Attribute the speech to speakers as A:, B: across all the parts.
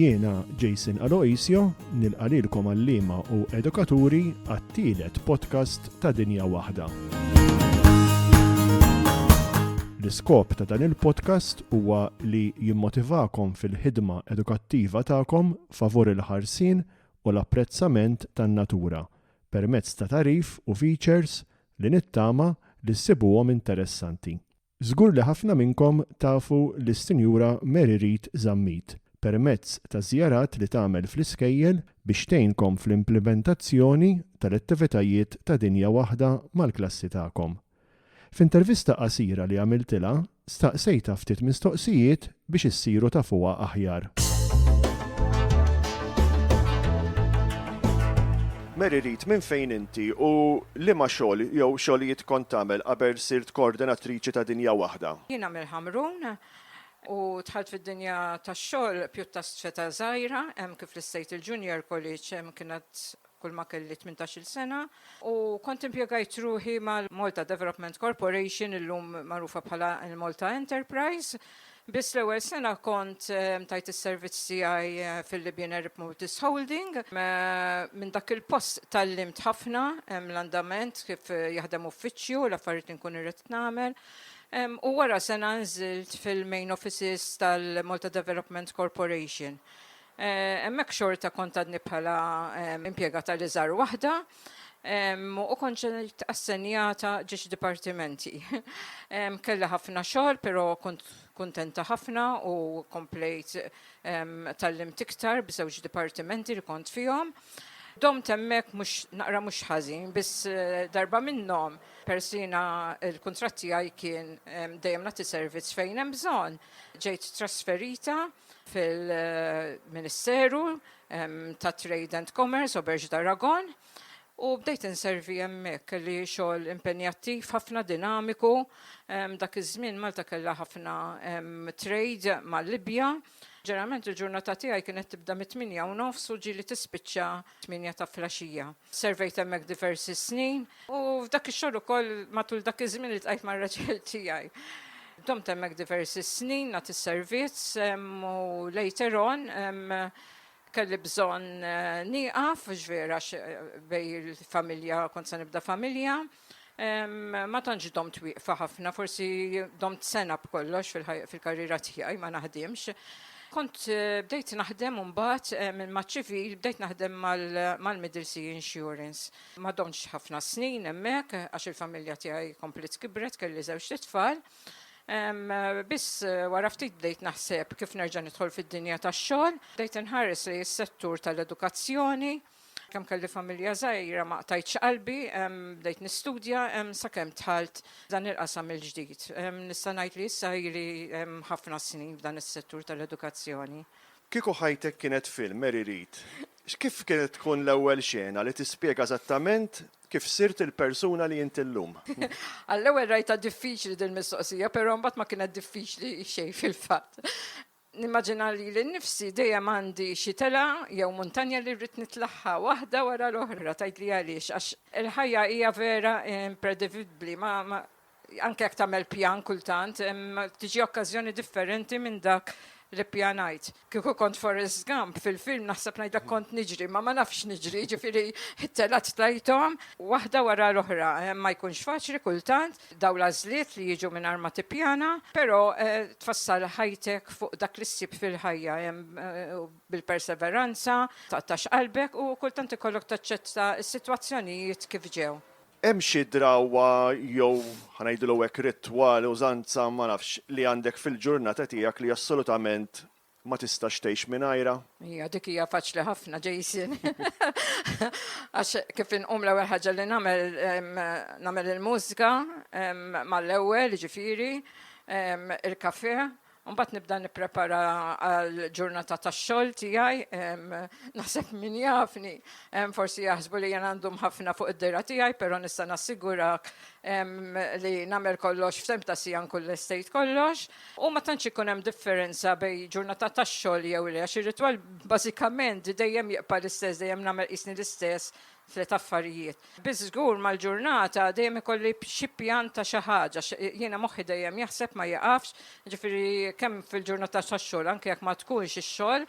A: Jiena Jason Aloisio nilqalilkom għallima u edukaturi għat-tielet podcast ta' Dinja Waħda. L-iskop ta' dan il-podcast huwa li jimmotivakom fil-ħidma edukattiva tagħkom favur il-ħarsien u l-apprezzament tan-natura permezz ta' tarif u features li nittama li ssibuhom interessanti. Żgur li ħafna minnkom tafu l-Sinjura Mary Reid Zammit permezz ta' żjarat li tagħmel fl-iskejjel biex tgħinkom fl-implementazzjoni tal-attivitajiet ta' Dinja Waħda mal-klassi tagħkom. F'intervista qasira li għamiltilha, staqsejta ftit mistoqsijiet biex issiru tafuha aħjar. Mary Reid, minn fejn inti u liema xogħol jew xogħlijiet kont tagħmel qabel sirt koordinatriċi ta' Dinja Waħda?
B: Jiena mill-Ħamrun u dħalt fid-dinja tax-xogħol pjuttost feta żgħira, hemm kif l-State il-Junior College hemm kienet kull ma kelli 18-il sena u kont impjegajt ruħi mal-Malta Development Corporation illum magħrufa bħala il-Malta Enterprise. Biss l-ewwel sena kont tajt is-servizz tiegħi fil-Libyan Arab Multis Holding. Minn dak il-post tallimt ħafna l-andament kif jaħdem uffiċċju l-affarijiet inkun irrid nagħmel. U wara sena nżilt fil-main offices tal-Malta Development Corporation. Hemmhekk xorta kont għadni bħala impjegata li żar waħda. U kont assenjata ġiex dipartimenti. Kella ħafna xogħol, però kont kuntenta ħafna u komplejt tallimt iktar b'żewġ dipartimenti li kont fihom. Domt hemmhekk naqra mhux ħażin, biss darba minnhom persina il-kuntratt tiegħi kien dejjem nagħti servizz fejn hemm bżonn. Ġejt trasferita fil-Ministeru ta' Trade and Commerce Oberġ d'Aragon. U bdejt inservi hemmhekk li xogħol impenjattiv ħafna dinamiku. Dak iż-żmien Malta kellha ħafna trade mal-Libja. Ġeneralment il-ġurnata tiegħi kienet tibda mit-8:30 u ġieli tispiċċa 8 ta' filgħaxija. Servejt hemmhekk diversi snin u f'dak ix-xogħol ukoll matul dak iż-żmien iltqajt mar-raġel tiegħi. Domt hemmhekk diversi snin nagħti s-servizz u later on kelli bżonn nieqaf ġvera bej il-familja, kont se nibda familja. Ma tantx domt wieqfa ħafna, forsi domt sena b'kollox fil-karriera tiegħi ma naħdimx. Kont bdejt naħdem mbagħad minn maċ-ċivil bdejt naħdem mal-Middle Sea Insurance. Ma domx ħafna snin hemmhekk għax il-familja tiegħi komplet kibret, kelli żewġ tfal. Biss wara ftit bdejt naħseb kif nerġa' nidħol fid-dinja tax-xogħol, bdejt inħares li s-settur tal-edukazzjoni, kemm kelli familja żgħira ma qtajtx qalbi, bdejt nistudja sakemm dħalt dan il-qasam il-ġdid. Nista' ngħid li issa ili ħafna snin f'dan is-settur tal-edukazzjoni.
A: Kieku ħajtek kienet film, Mary Reid, kif kienet tkun l-ewwel xena li tispjega eżattament kif sirt il-persuna li inti llum?
B: Għall-ewwel rajta diffiċli din mistoqsija, però mbagħad ma kienet diffiċli xejn fil-fatt. Nimmaġina li l-nifsi dejjem għandi xi tela jew muntanja li rrid nitlaħħa waħda wara l-oħra tgħid li għaliex għax il-ħajja hija vera impredivibbli anke jekk tagħmel pjan kultant tiġi okkażjoni differenti minn dak li pjanajt. Kieku kont Forrest Gump fil-film naħseb ngħidlek kont niġri, ma nafx niġri, ġifieri it-telat tajthom waħda wara l-oħra. Ma jkunx faċli kultant dawn l-għażliet li jiġu mingħajr ma tippjana, però tfassal ħajtek fuq dak li ssib fil-ħajja bil-perseveranza, taqtax qalbek u kultant ikollok taċċetta s-sitwazzjonijiet kif ġew.
A: Hemm xi drawwa jew ħanajdlu hekk ritwal użanza ma nafx li għandek fil-ġurnata tiegħek li assolutament ma tistax tgħix mingħajrha?
B: Hija dik hija faċli ħafna, Jason. Għax kif inqum l-ewwel ħaġa li nagħmel il-mużika mal-ewwel ġifieri il-kafè. Mbagħad nibda nipprepara għall-ġurnata tax-xogħol tiegħi, naħseb min jafni, forsi jaħsbu li jien għandhom ħafna fuq id-dejra tiegħi, però nista' nassigurak li nagħmel kollox f'temp ta' sija kull estate kollox, u ma tantx ikun hemm differenza bejn ġurnata tax-xogħol jew le, għax ir-ritwal bażikament dejjem jibqa' l-istess, dejjem nagħmel qisni l-istess flet affarijiet. Biss żgur mal-ġurnata dejjem ikolli xi pjan ta' xi ħaġa, jiena moħħi dejjem jaħseb ma jaqafx, ġifieri kemm fil-ġurnata tax-xogħol anke jekk ma tkunx ix-xogħol,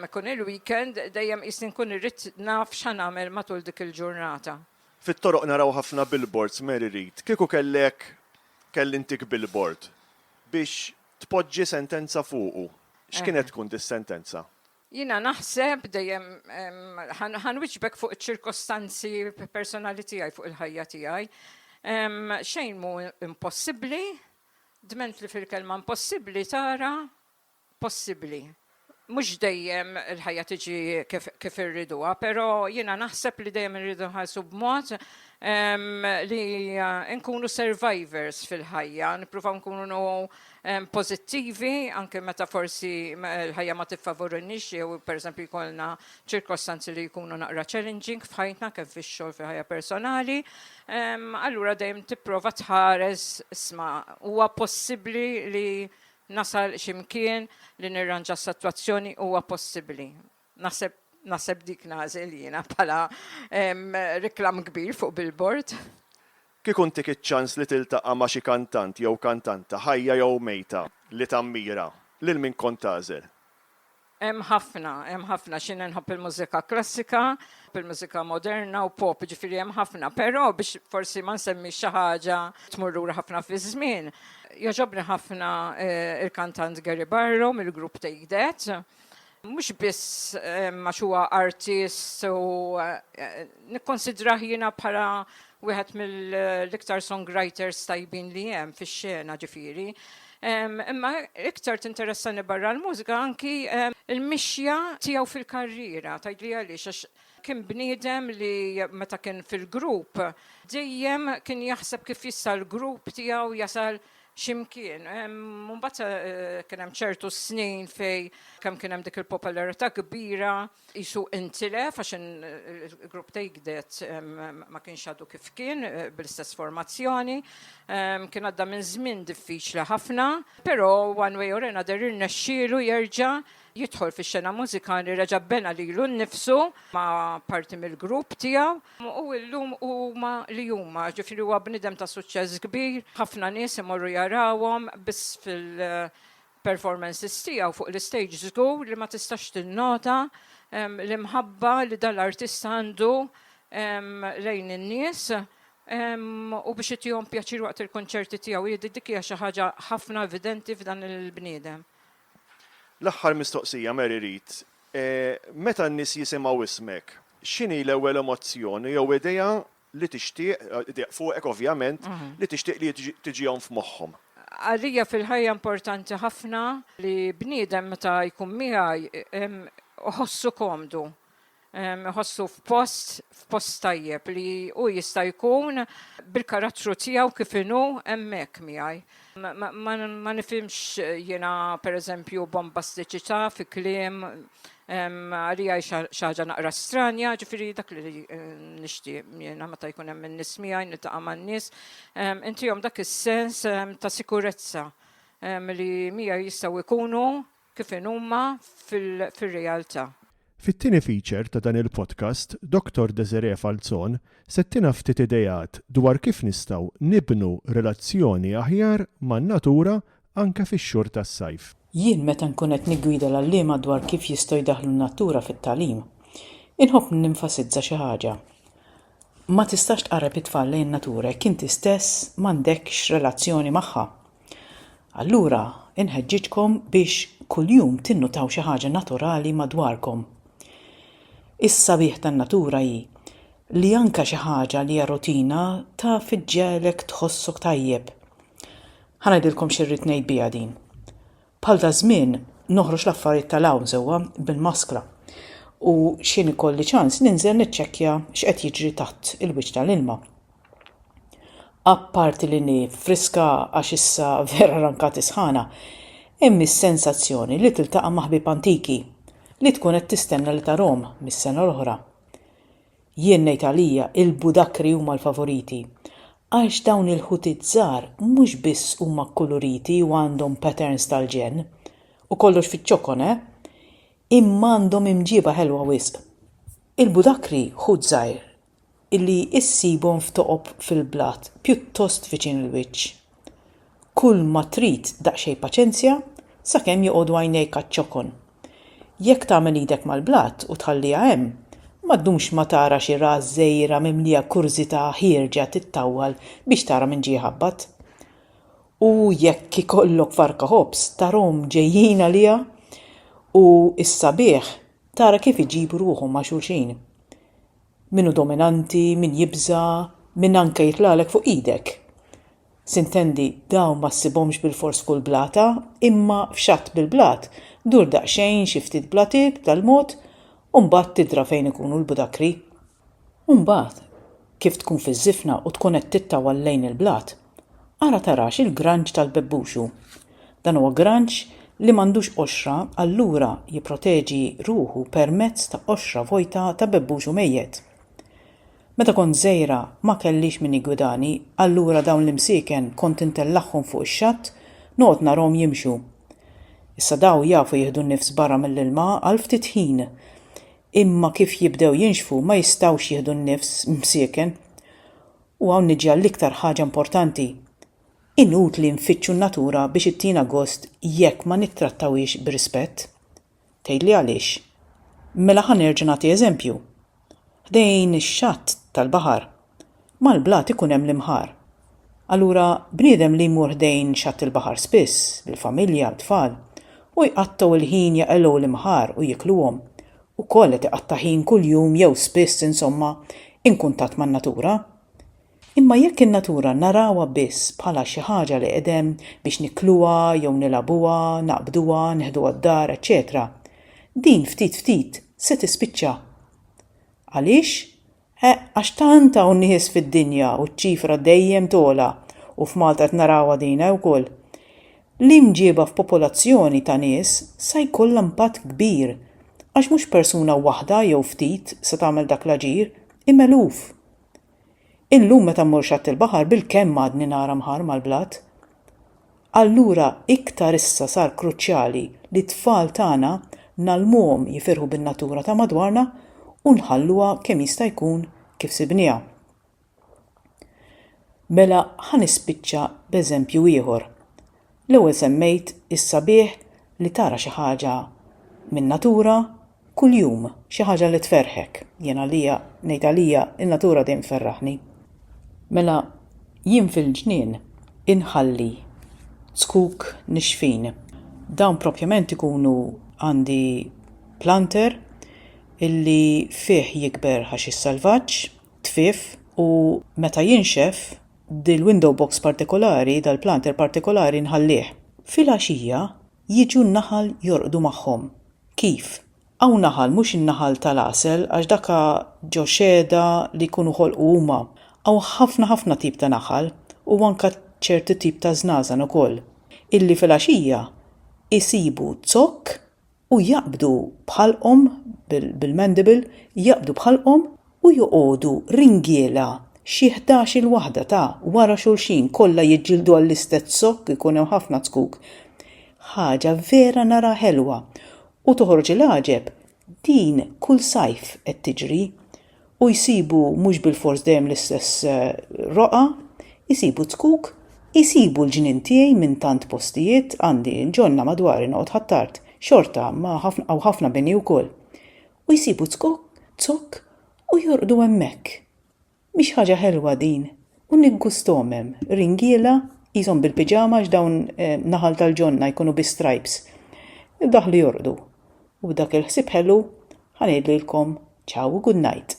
B: ikun il-weekend dejjem qisni nkun irrid naf x'għan nagħmel matul dik il-ġurnata.
A: Fit-toroq naraw ħafna billboards, Mary Reid. Kieku kellintik billboard biex tpoġġi sentenza fuqu. X'kienet tkun dis-sentenza?
B: Jina naħseb dejjem ħanwiġbek fuq iċ-ċirkostanzi personali tiegħi fuq il-ħajja tiegħi. Xejn mhu impossibbli, dment li fil-kelma impossibbli tara possibbli. Mhux dejjem il-ħajja tiġi kif irriduha, però jiena naħseb li dejjem irridu nħallsu b'mod li nkunu survivors fil-ħajja, nippruvaw nkunu pozittivi, anke meta forsi l-ħajja ma tiffavorunix, jew pereżempju jkollna ċirkostanzi li jkunu naqra challenging f'ħajtna kif fix-xogħol fil-ħajja personali. Allura dejjem tipprova tħares huwa possibbli li nasal x'imkien li nirranġa s-sitwazzjoni huwa possibbli. Naħseb dik nażel jiena bħala riklam kbir fuq billboard.
A: Kieku ntik iċ-ċans li tiltaqa' ma' xi kantant jew kantanta ħajja jew mejta li tammira, lil min kont tagħżel?
B: Hemm ħafna x'in nħobb il-mużika klassika, il-mużika moderna u pop, ġifieri hemm ħafna, però biex forsi ma nsemmi xi ħaġa tmur lura ħafna fi żmien. Jogħġobni ħafna il-kantant Gary Barlow mill-grupp Take That. Mhux biss għax huwa artist u nikkonsidrah jiena bħala wieħed mill-iktar songwriters tajbin li hemm fix-xena ġifieri. Imma iktar tinteressani barra l-mużika anki il-mixja tiegħu fil-karriera, tgħidli għaliex għax kien bniedem li meta kien fil-grupp dejjem kien jaħseb kif jista' l-grupp tiegħu jasal x'imkien. Mbagħad kien hemm ċertu snin fej kemm kien hemm dik il-popolarità kbira qisu intilef għax il-grupp Take That ma kienx għadu kif kien bl-istess formazzjoni. Kien għadda minn żmien diffiċli ħafna, però one way or another irnexxielu jerġa' jidħol fix-xena mużikali reġa' bena lilu nnifsu ma' parti mill-grupp tiegħu u llum huma li huma, ġifieri huwa bniedem ta' suċċess kbir, ħafna nies imorru jarawhom biss fil-performances tiegħu fuq l-stage żgur li ma tistax tinnota l-imħabba li dal-artista għandu lejn in-nies u biex itihom pjaċir waqt il-konċerti tiegħu dik hija xi ħaġa ħafna evidenti f'dan il-bniedem.
A: L-aħħar mistoqsija, Mary Reid, meta n-nies jisimgħu ismek, x'inhi l-ewwel emozzjoni jew idea li tixtieq fuqek ovvjament li tixtieq li tiġihom f'moħħhom?
B: Għalija fil-ħajja importanti ħafna li bniedem meta jkun miegħi ħossu komdu, ħossu f'post tajjeb li hu jista' jkun bil-karattru tiegħu kif inhu hemmhekk miegħi. Ma nifhimx jiena pereżempju bombastiċità fi kliem għalija xi ħaġa naqra stranja, ġifieri dak li nixtieq jiena meta jkun hemm in-nies miegħi niltaqa' man-nies, intihom dak is-sens ta' sikurezza li miegħi jistgħu jkunu kif huma fir-realtà.
A: Fit-tieni feature ta' dan il-podcast, Dr. Desiree Falzon settina ftit idejat dwar kif nistgħu nibnu relazzjoni aħjar man-natura anke fix-xhur tas-sajf.
C: Jien meta nkun qed niggwida l-għalliema dwar kif jistgħu jdaħħlu n-natura fit-tagħlim, inħobb ninfasizza xi ħaġa. Ma tistax tqarreb it-tfal lejn natura jekk inti stess m'għandekx relazzjoni magħha. Allura inħeġġiġkom biex kuljum tinnutaw xi ħaġa naturali madwarkom. Is-sabiħ tan-natura hi li anke xi ħaġa li hija rotina ta' fiġġielek tħossok tajjeb. Ħanajdilkom xi rrid ngħid biha din. Bħal ta' żmien noħroġ l-affarijiet tal-hawn sewwa bil-maskra u x'in ikolli ċans ninżel niċċekkja x'qed jiġri taħt il-wiċċ tal-ilma. Apparti li nif friska għax issa vera rankat isħana, hemm is-sensazzjoni li tiltaqa' ma' ħbieb antiki li tkun qed tistenna li tarahom mis-sena l-oħra. Jien ngħid għalija il-budakri huma l-favoriti għax dawn il-ħutiet żgħar mhux biss huma kkoloriti u għandhom patterns tal-ġen u kollox fiċ-ċokon, imma għandhom imġiba ħelwa wisq. Il-budakri ħut żgħir illi issibhom f'toqob fil-blat pjuttost viċin il-wiċċ. Kull ma trid daqsxejn paċenzja sakemm joqogħdu għajnejk għaċ-ċokon. Jekk tagħmel idek mal-blat u tħalliha hemm, ma ddumx ma tara xi ras żgħira mimlija kurżità ħierġa tittawwal biex tara min ġie ħabbat. U jekk ikollok farka ħobs tarhom ġejjin għaliha u s-sabiħ tara kif iġibu ruħhom ma' xulxin. Minu dominanti, min jibża, min anke jitlalek fuq idek. Sintendi dawn ma ssibhomx bil-fors fuq il-blata, imma f'xatt bil-blat dur daqsxejn xi ftit blatib tal-mod u mbagħad tidra fejn ikunu l-budakri. U mbagħad kif tkun fiż-żifna u tkun qed tittawal lejn il-blat, ara tarax il-granġ tal-bebbuxu. Dan huwa granġ li m'għandux qoxra allura jipproteġi ruħu permezz ta' qoxra vojta ta' bebbuxu mejjed. Meta kont żgħira ma kellix min igwidani, allura dawn l-imsieken kont intellaħħhom fuq ix-xatt noqgħod narhom jimxu. Issa daw jafu jieħdu nnifs barra mill-ilma għal ftit ħin, imma kif jibdew jinxfu ma jistgħux jieħdu nnifs msieken. U hawn niġi għall-iktar ħaġa importanti. Inutli nfittxu n-natura biex ittina gost jekk ma nittrattawhiex b'rispett. Tgħidli għaliex? Mela ħanerġa' nagħti eżempju. Ħdejn ix-xatt tal-baħar mal-blat ikun hemm l-imħar. Allura bniedem li jmur ħdejn xatt il-baħar spiss bil-familja tfal u jqattaw il-ħin jaqilgħu l-imħar u jikluhom. Ukoll qed iqatta' ħin kuljum jew spiss insomma in kuntatt man-natura. Imma jekk in-natura narawha biss bħala xi ħaġa li qedem biex nikluha jew nilagħbuha, naqbduha, neħduha d-dar, eċċetera, din ftit ftit se tispiċċa. Għaliex? Għax tanta u nies fid-dinja u ċ-ċifra dejjem tola u f'Malta qed narawha dina wkoll. L-imġieba f'popolazzjoni ta' nies se jkollha impatt kbir għax mhux persuna waħda jew ftit se tagħmel dak l-aġir imma eluf. Illum meta mmur xatt il-baħar bil-kemm għadni nara mħar mal-blat. Allura iktar issa sar kruċjali li t-tfal tagħna nagħlmuhom jifirħu bin-natura ta' madwarna u nħalluha kemm jista' jkun kif sibniha. Mela ħanispiċċa b'eżempju ieħor. L-ewwel semmejt is-sabiħ li tara xi ħaġa min-natura kuljum, xi ħaġa li tferħek. Jien għalija ngħid għalija in-natura dejjem tferraħni. Mela jien fil-ġnien inħalli skuk nixfin. Dawn propjament ikunu għandi planter illi fih jikber ħaxix salvaġġ, tfif u meta jinxef dil-window box partikolari, dal-planter partikolari nħallih. Fil-għaxija jiġu n-naħal jorqdu magħhom. Kif? Hawn naħal mhux in-naħal tal-għasel għax daka ġo xeda li jkunu ħolqu huma. Hawn ħafna tip ta' naħal u anke ċerti tip ta' żnażan ukoll. Illi fil-għaxija isibu zokk u jaqbdu bħalqhom bil-mandible, jaqbdu bħalqhom u joqogħdu ringiela xi 11 waħda ta' wara xulxin kollha jiġġieldu għall-istess zokk ikun hemm ħafna skuk. Ħaġa vera nara ħelwa u toħroġ il-għaġeb din kull sajf qed tiġri u jsibu mhux bil-fors dejjem l-istess roqa, jsibu skuk, jsibu l-ġnien tiegħi minn tant postijiet għandi l-ġonna madwar noqgħod ħattart. Xorta ma ħafna bini wkoll. U jsibu zokk u jorqdu hemmhekk. Mhix ħaġa ħelwa din u niggusthom hemm ringiela qishom bil-piġama x'dawn naħal tal-ġonna jkunu bi stripes. Daħlu jorqdu. U dak il-ħsieb ħelu ħanejdlilkom ciao u good night.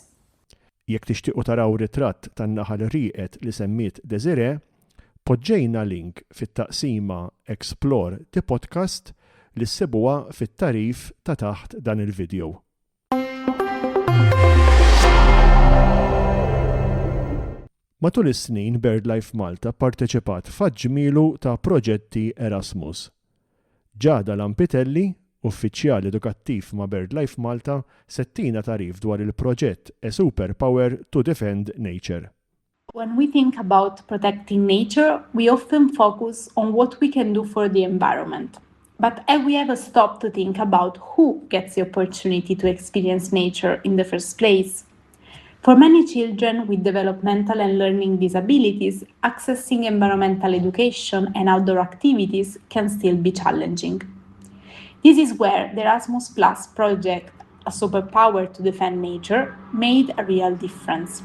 A: Jekk tixtiequ taraw ritratt tan-naħal rieqed li semmiet Desiree, poġġejna link fit-taqsima Explore the Podcast li ssibuha fit-tarif ta' taħt dan il-video. Matul is-snin BirdLife Malta parteċipat f'aġġmielu ta' proġetti Erasmus. Ġada Lampitelli, uffiċjali edukattiv ma' BirdLife Malta, settina tarif dwar il-proġett A Superpower to Defend Nature.
D: When we think about protecting nature, we often focus on what we can do for the environment. But have we ever stopped to think about who gets the opportunity to experience nature in the first place? For many children with developmental and learning disabilities, accessing environmental education and outdoor activities can still be challenging. This is where the Erasmus Plus project, a superpower to defend nature, made a real difference.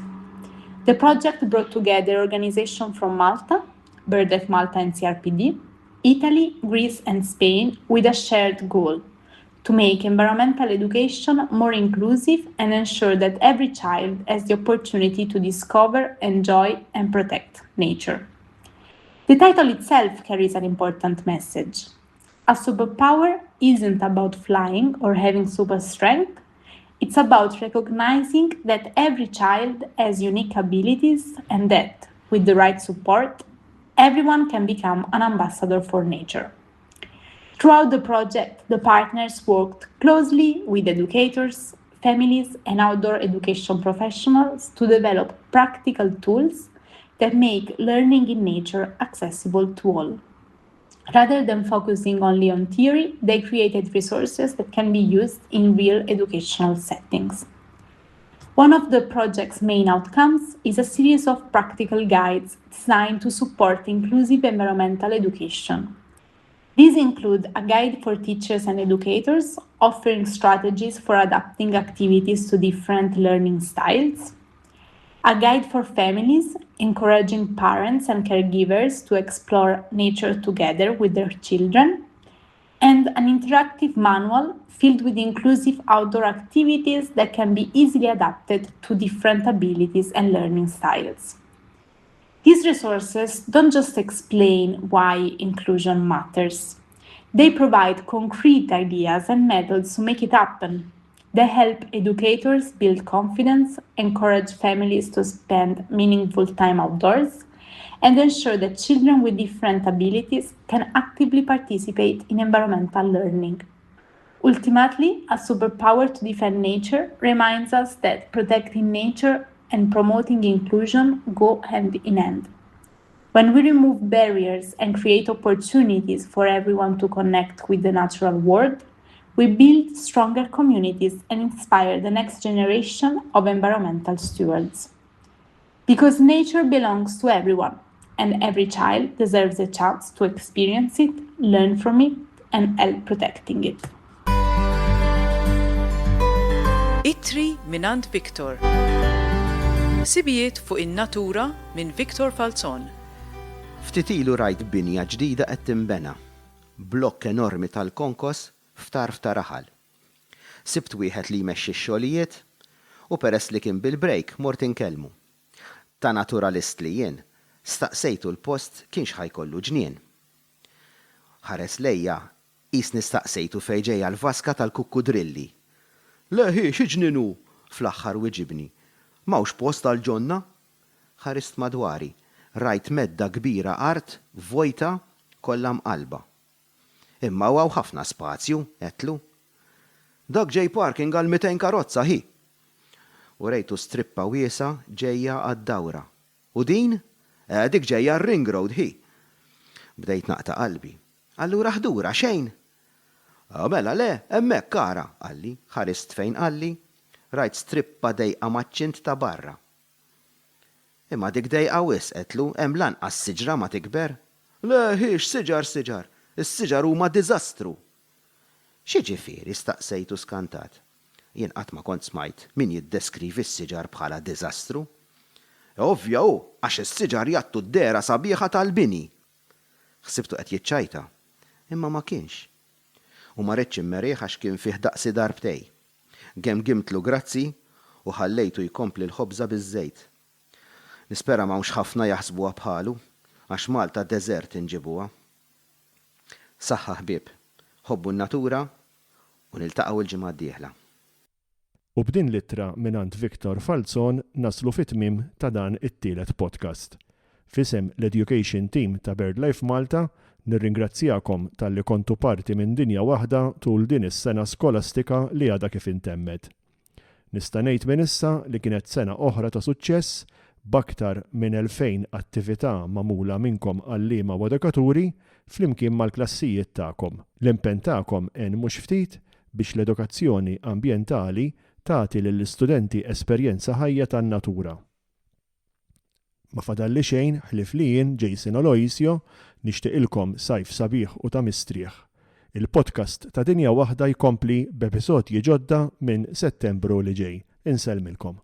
D: The project brought together organizations from Malta, BirdLife Malta and CRPD, Italy, Greece and Spain with a shared goal: to make environmental education more inclusive and ensure that every child has the opportunity to discover, enjoy, and protect nature. The title itself carries an important message. A superpower isn't about flying or having super strength. It's about recognizing that every child has unique abilities and that, with the right support, everyone can become an ambassador for nature. Throughout the project, the partners worked closely with educators, families, and outdoor education professionals to develop practical tools that make learning in nature accessible to all. Rather than focusing only on theory, they created resources that can be used in real educational settings. One of the project's main outcomes is a series of practical guides designed to support inclusive environmental education. These include a guide for teachers and educators, offering strategies for adapting activities to different learning styles, a guide for families, encouraging parents and caregivers to explore nature together with their children, and an interactive manual filled with inclusive outdoor activities that can be easily adapted to different abilities and learning styles. These resources don't just explain why inclusion matters. They provide concrete ideas and methods to make it happen. They help educators build confidence, encourage families to spend meaningful time outdoors, and ensure that children with different abilities can actively participate in environmental learning. Ultimately, a superpower to defend nature reminds us that protecting nature and promoting inclusion go hand in hand. When we remove barriers and create opportunities for everyone to connect with the natural world, we build stronger communities and inspire the next generation of environmental stewards. Because nature belongs to everyone, and every child deserves a chance to experience it, learn from it, and help protecting it.
C: Ittri minant Victor. Sibijiet fuq in-natura minn Victor Falzon.
E: Ftit ilu rajt binja ġdida qed tinbena. Blokk enormi tal-konkos f'tarf ta' raħal. Sibt wieħed li jmexxi x-xogħlijiet u peress li kien bil-break mort inkellmu. Ta' naturalist li jien, staqsejtu l-post kienx ħajkollu ġnien. Ħares lejja qis nistaqsejtu fejn ġejja l-vaska tal-kukkudrilli. Leħi xi ġninu fl-aħħar wieġibni. M'hawnx post tal-ġonna? Ħarist madwari, rajt medda kbira art vojta kollha mqalba. Imma hawn ħafna spazju, qedlu. Dak ġej parking għal 200 karozza hi. U rejtu strippa wiesa ġejja għad-dawra. U din? Dik ġejja r-ring road hi. Bdejt naqta' qalbi. Allura ħdura xejn. Mela le, hemmhekk kara, qalli, ħarist fejn qalli. Rajt strippa dejqa maċċint ta' barra. Imma dik dejqa wisq qedlu hemm lanqas siġra ma tikber. Le ħiex siġar. Is-siġar huma diżastru. Xi ġifieri staqsejtu skantat. Jien qatt ma kont smajt min jiddeskrivi s-siġar bħala diżastru. Ovvja hu għax is-siġar jagħtu d-dera sabiħa tal-bini. Ħsibtu qed jiċċajta, imma ma kienx. U ma rridx immerieħ għax kien fih daqsi darbtej. Gemgimtlu grazzi u ħallejtu jkompli l-ħobża biż-żejt. Nispera m'hawnx ħafna jaħsbuha bħalu għax Malta deżert inġibuha. Saħħa ħbieb, ħobbu n-natura u niltaqgħu l-ġimgħa d-dieħla.
A: U b'din littra minant Victor Falzon naslu fit-tmiem ta' dan it-tielet podcast. Fisem l-Education Team ta' BirdLife Malta nirringrazzjakom tal-li kontu parti minn dinja waħda tul din is-sena skolastika li għadha kif intemmet. Nista' ngħid minn issa li kienet sena oħra ta' suċċess b'aktar minn 2000 attività magħmula minnkom għalliema u edukaturi flimkien mal-klassijiet tagħkom. L-impenn tagħkom en mhux ftit biex l-edukazzjoni ambjentali tagħti lill-istudenti esperjenza ħajja tan-natura. Ma fadalli xejn ħlif li jien Jason Oloisio nixtieqilkom sajf sabiħ u ta' mistrieħ. Il-podcast ta' Dinja Waħda jkompli b'episodji ġodda minn Settembru li ġej. Inselmilkom.